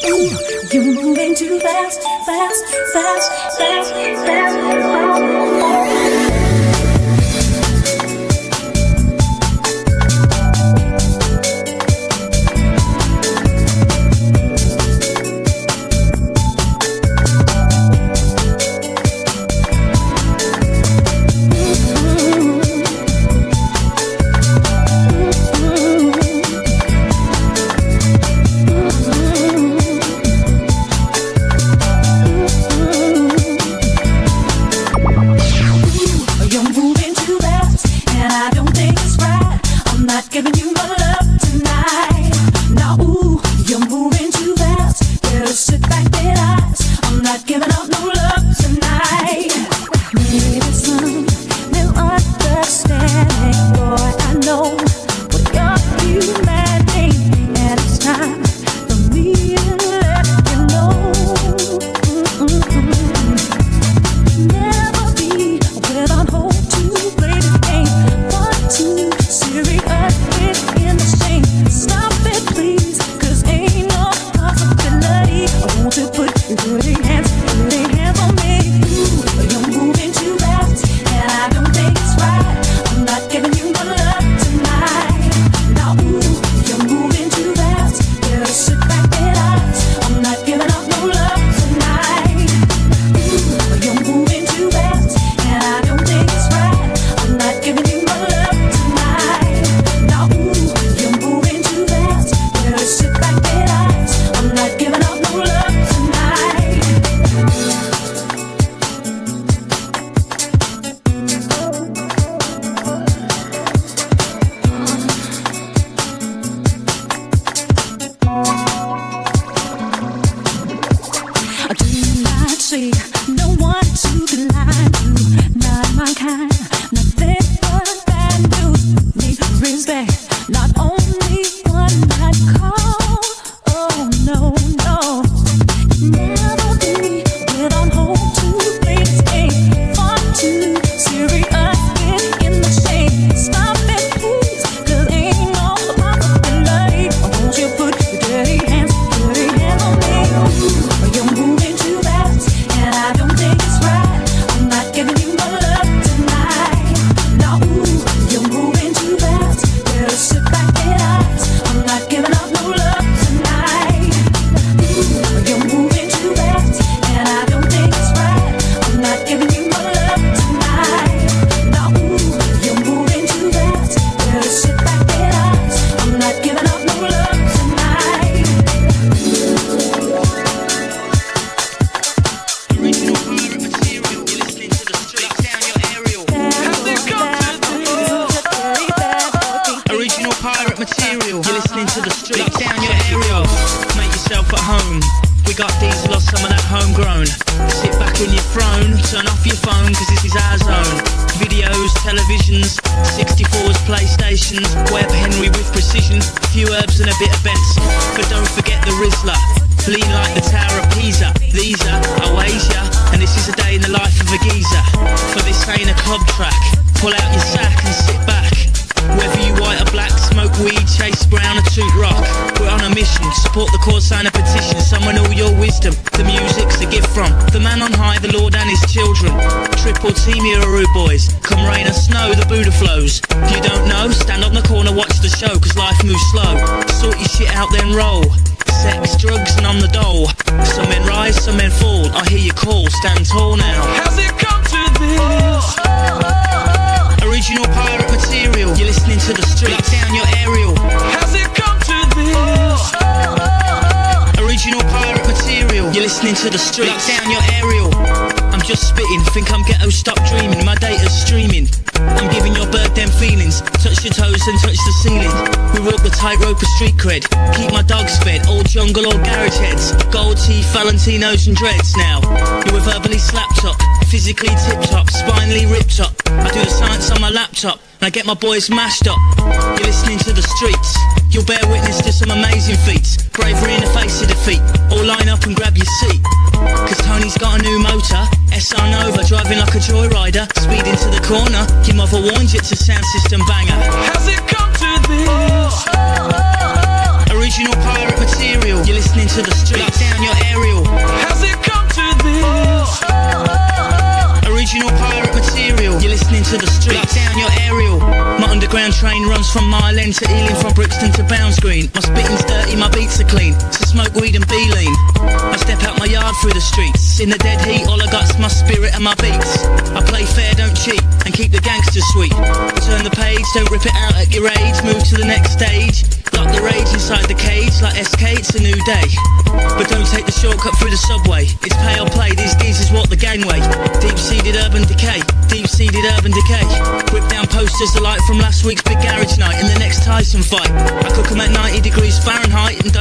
You're moving too fast, fast, fast, fast, fast. To the street, lock down your aerial. I'm just spitting, think I'm ghetto, stop dreaming. My data's streaming. I'm giving your bird them feelings. Touch your toes and touch the ceiling. We walk the tightrope of street cred. Keep my dogs fed, old jungle or garage heads. Gold teeth, Valentinos and dreads now. You were verbally slapped up, physically tipped up, spinally ripped up. I do the science on my laptop, and I get my boys mashed up. You're listening to the streets. You'll bear witness to some amazing feats. Bravery in the face of defeat. All line up and grab your seat. Cause Tony's got a new motor, SR Nova, driving like a joyrider. Speed into the corner, your mother warned you, it's a sound system banger. Has it come to this? Original pirate material, you're listening to to the streets. Lock down your aerial. Has it come to this? Original pirate material. You're listening to the streets. Lock down your aerial. My underground train runs from Mile End to Ealing, from Brixton to Bounds Green. My spitting's dirty, my beats are clean. So smoke weed and be lean. I step out my yard through the streets. In the dead heat, all I got's my spirit and my beats. I play fair, don't cheat, and keep the gangsters sweet. Turn the page, don't rip it out at your age. Move to the next stage. Lock the rage inside the cage, like SK, it's a new day. But don't take the shortcut through the subway. It's pay or play, these geezers walk the gangway. Deep-seated urban decay, deep-seated urban decay. Whip down posters, the light from last week's big garage night and the next Tyson fight. I cook 'em at 90 degrees Fahrenheit and